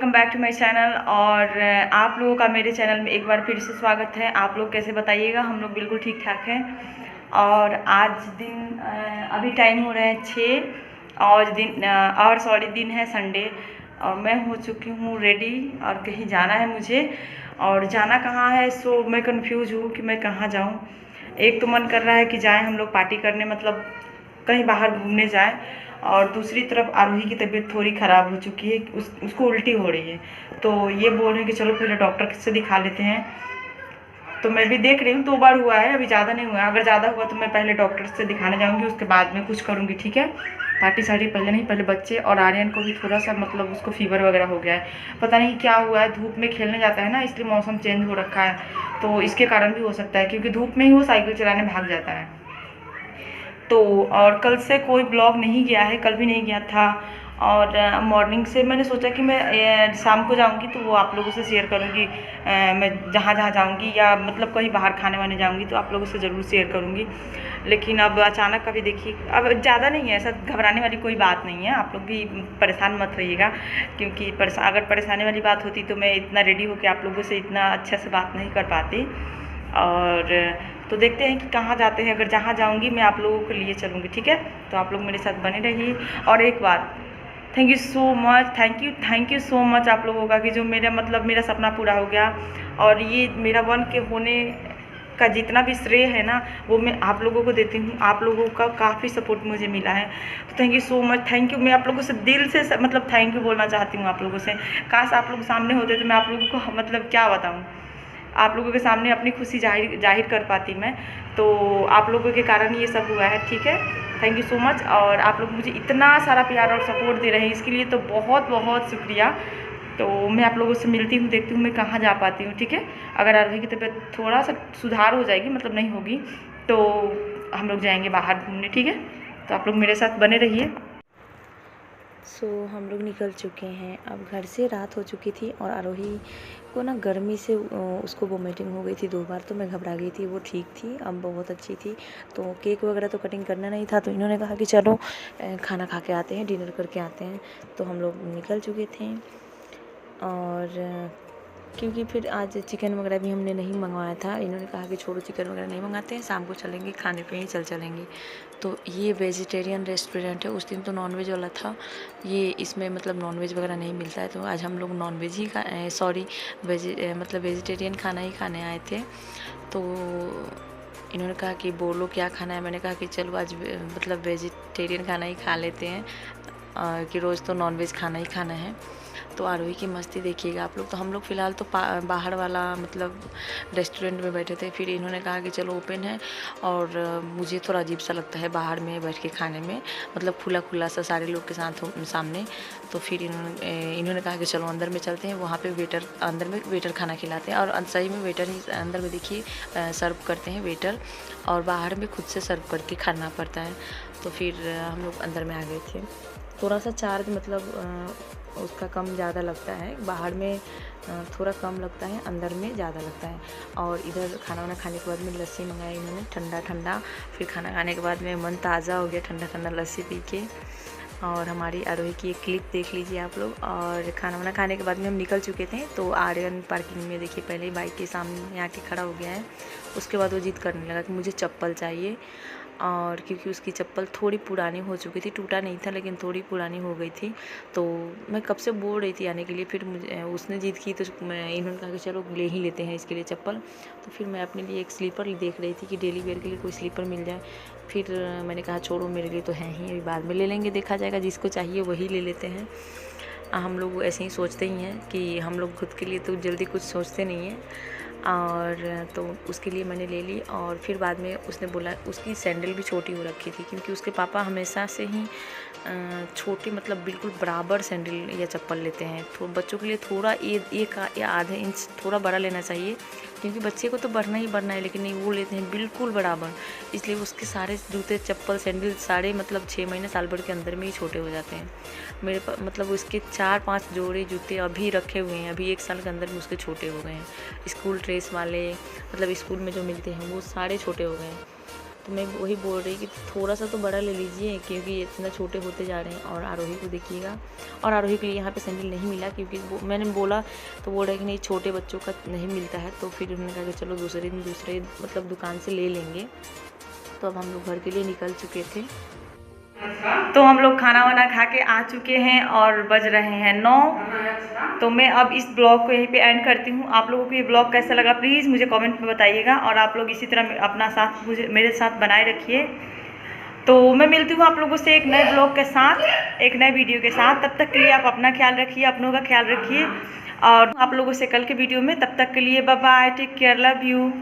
Welcome back to my channel. और आप लोगों का मेरे चैनल में एक बार फिर से स्वागत है। आप लोग कैसे बताइएगा, हम लोग बिल्कुल ठीक ठाक हैं। और आज दिन अभी टाइम हो रहा है 6 और दिन है संडे। और मैं हो चुकी हूँ रेडी और कहीं जाना है मुझे। और जाना कहाँ है सो मैं कंफ्यूज हूँ कि मैं कहाँ जाऊँ। एक तो मन कर रहा है कि जाएँ हम लोग पार्टी करने, मतलब कहीं बाहर घूमने जाएं। और दूसरी तरफ आरोही की तबीयत थोड़ी ख़राब हो चुकी है, उसको उल्टी हो रही है। तो ये बोल रहे हैं कि चलो पहले डॉक्टर से दिखा लेते हैं। तो मैं भी देख रही हूँ, 2 बार हुआ है, अभी ज़्यादा नहीं हुआ है। अगर ज़्यादा हुआ तो मैं पहले डॉक्टर से दिखाने जाऊँगी, उसके बाद में कुछ करूँगी, ठीक है। पार्टी सार्टी पहले नहीं, पहले बच्चे। और आर्यन को भी थोड़ा सा मतलब उसको फीवर वगैरह हो गया है, पता नहीं क्या हुआ है। धूप में खेलने जाता है ना, इसलिए मौसम चेंज हो रखा है, तो इसके कारण भी हो सकता है, क्योंकि धूप में ही वो साइकिल चलाने भाग जाता है। तो और कल से कोई ब्लॉग नहीं गया है, कल भी नहीं गया था। और मॉर्निंग से मैंने सोचा कि मैं शाम को जाऊंगी तो वो आप लोगों से शेयर करूंगी। मैं जहाँ जहाँ जाऊंगी या मतलब कहीं बाहर खाने वाने जाऊंगी तो आप लोगों से ज़रूर शेयर करूंगी। लेकिन अब अचानक कभी देखिए, अब ज़्यादा नहीं है, ऐसा घबराने वाली कोई बात नहीं है। आप लोग भी परेशान मत रहिएगा, क्योंकि अगर परेशानी वाली बात होती तो मैं इतना रेडी होकर आप लोगों से इतना अच्छे से बात नहीं कर पाती। और तो देखते हैं कि कहाँ जाते हैं। अगर जहाँ जाऊँगी मैं आप लोगों के लिए चलूँगी, ठीक है। तो आप लोग मेरे साथ बने रहिए। और एक बात, thank you so much, thank you so much आप लोगों का, कि जो मेरा सपना पूरा हो गया। और ये मेरा 1 के होने का जितना भी श्रेय है ना, वो मैं आप लोगों को देती हूँ। आप लोगों का काफ़ी सपोर्ट मुझे मिला है, तो thank you so much, thank you. मैं आप लोगों से दिल से मतलब थैंक यू बोलना चाहती हूँ आप लोगों से। काश आप लोग सामने होते तो मैं आप लोगों को मतलब क्या बताऊँ, आप लोगों के सामने अपनी खुशी जाहिर कर पाती मैं। तो आप लोगों के कारण ये सब हुआ है, ठीक है। Thank you so much. और आप लोग मुझे इतना सारा प्यार और सपोर्ट दे रहे हैं, इसके लिए तो बहुत बहुत शुक्रिया। तो मैं आप लोगों से मिलती हूँ, देखती हूँ मैं कहाँ जा पाती हूँ, ठीक है। अगर आरोही की तबीयत थोड़ा सा सुधार हो जाएगी, मतलब नहीं होगी, तो हम लोग जाएंगे बाहर घूमने, ठीक है। तो आप लोग मेरे साथ बने रहिए। हम लोग निकल चुके हैं। अब घर से रात हो चुकी थी और आरोही को ना गर्मी से उसको वोमिटिंग हो गई थी 2 बार, तो मैं घबरा गई थी। वो ठीक थी, अब बहुत अच्छी थी। तो केक वगैरह तो कटिंग करना नहीं था, तो इन्होंने कहा कि चलो खाना खा के आते हैं, डिनर करके आते हैं। तो हम लोग निकल चुके थे। और क्योंकि फिर आज चिकन वगैरह भी हमने नहीं मंगवाया था, इन्होंने कहा कि छोड़ो चिकन वगैरह नहीं मंगाते हैं, शाम को चलेंगे खाने पे ही चलेंगे। तो ये वेजिटेरियन रेस्टोरेंट है, उस दिन तो नॉनवेज वाला था, ये इसमें मतलब नॉनवेज वगैरह नहीं मिलता है। तो आज हम लोग नॉनवेज ही मतलब वेजिटेरियन खाना ही खाने आए थे। तो इन्होंने कहा कि बोलो क्या खाना है। मैंने कहा कि चलो आज मतलब वेजिटेरियन खाना ही खा लेते हैं, कि रोज़ तो नॉनवेज खाना ही खाना है। तो आरोही की मस्ती देखिएगा आप लोग। तो हम लोग फ़िलहाल तो बाहर वाला मतलब रेस्टोरेंट में बैठे थे। फिर इन्होंने कहा कि चलो ओपन है, और मुझे थोड़ा अजीब सा लगता है बाहर में बैठ के खाने में, मतलब खुला खुला सा सारे लोग के साथ सामने। तो फिर इन्होंने कहा कि चलो अंदर में चलते हैं, वहाँ पे अंदर में वेटर खाना खिलाते हैं। और सही में वेटर ही अंदर में देखिए सर्व करते हैं वेटर, और बाहर में खुद से सर्व करके खाना पड़ता है। तो फिर हम लोग अंदर में आ गए थे। थोड़ा सा चार्ज मतलब उसका कम ज़्यादा लगता है, बाहर में थोड़ा कम लगता है, अंदर में ज़्यादा लगता है। और इधर खाना वाना खाने के बाद में लस्सी मंगाई इन्होंने ठंडा। फिर खाना खाने के बाद में मन ताज़ा हो गया ठंडा लस्सी पी के। और हमारी आरोही की एक क्लिप देख लीजिए आप लोग। और खाना वाना खाने के बाद में हम निकल चुके थे। तो आर्यन पार्किंग में देखिए पहले ही बाइक के सामने आके खड़ा हो गया है। उसके बाद वो जिद करने लगा कि मुझे चप्पल चाहिए। और क्योंकि उसकी चप्पल थोड़ी पुरानी हो चुकी थी, टूटा नहीं था लेकिन थोड़ी पुरानी हो गई थी। तो मैं कब से बोल रही थी आने के लिए, फिर मुझे उसने जिद की, तो इन्होंने कहा कि चलो ले ही लेते हैं इसके लिए चप्पल। तो फिर मैं अपने लिए एक स्लीपर देख रही थी कि डेली वेयर के लिए कोई स्लीपर मिल जाए। फिर मैंने कहा छोड़ो, मेरे लिए तो है ही, अभी बाद में ले लेंगे, देखा जाएगा, जिसको चाहिए वही ले लेते हैं। हम लोग ऐसे ही सोचते ही हैं कि हम लोग खुद के लिए तो जल्दी कुछ सोचते नहीं हैं। और तो उसके लिए मैंने ले ली। और फिर बाद में उसने बोला, उसकी सैंडल भी छोटी हो रखी थी, क्योंकि उसके पापा हमेशा से ही छोटी मतलब बिल्कुल बराबर सैंडल या चप्पल लेते हैं। तो बच्चों के लिए थोड़ा एक या आधे इंच थोड़ा बड़ा लेना चाहिए, क्योंकि बच्चे को तो बढ़ना ही बढ़ना है, लेकिन नहीं, वो लेते हैं बिल्कुल बराबर। इसलिए उसके सारे जूते चप्पल सैंडल सारे मतलब 6 महीने साल भर के अंदर में ही छोटे हो जाते हैं। मेरे पास मतलब उसके 4-5 जोड़े जूते अभी रखे हुए हैं, अभी 1 साल के अंदर में उसके छोटे हो गए हैं। स्कूल ड्रेस वाले मतलब स्कूल में जो मिलते हैं वो सारे छोटे हो गए हैं। तो मैं वही बोल रही कि थोड़ा सा तो बड़ा ले लीजिए, क्योंकि इतना छोटे होते जा रहे हैं। और आरोही को देखिएगा, और आरोही के लिए यहाँ पे सैंडल नहीं मिला, क्योंकि मैंने बोला तो बोल रहे कि नहीं छोटे बच्चों का नहीं मिलता है। तो फिर उन्होंने कहा कि चलो दूसरे मतलब दुकान से ले लेंगे। तो अब हम लोग घर के लिए निकल चुके थे। तो हम लोग खाना वाना खा के आ चुके हैं और बज रहे हैं 9। तो मैं अब इस ब्लॉग को यहीं पे एंड करती हूँ। आप लोगों को ये ब्लॉग कैसा लगा प्लीज़ मुझे कमेंट में बताइएगा, और आप लोग इसी तरह अपना साथ मेरे साथ बनाए रखिए। तो मैं मिलती हूँ आप लोगों से एक नए ब्लॉग के साथ, एक नए वीडियो के साथ। तब तक के लिए आप अपना ख्याल रखिए, अपनों का ख्याल रखिए, और आप लोगों से कल के वीडियो में। तब तक के लिए bye bye, take care, love you.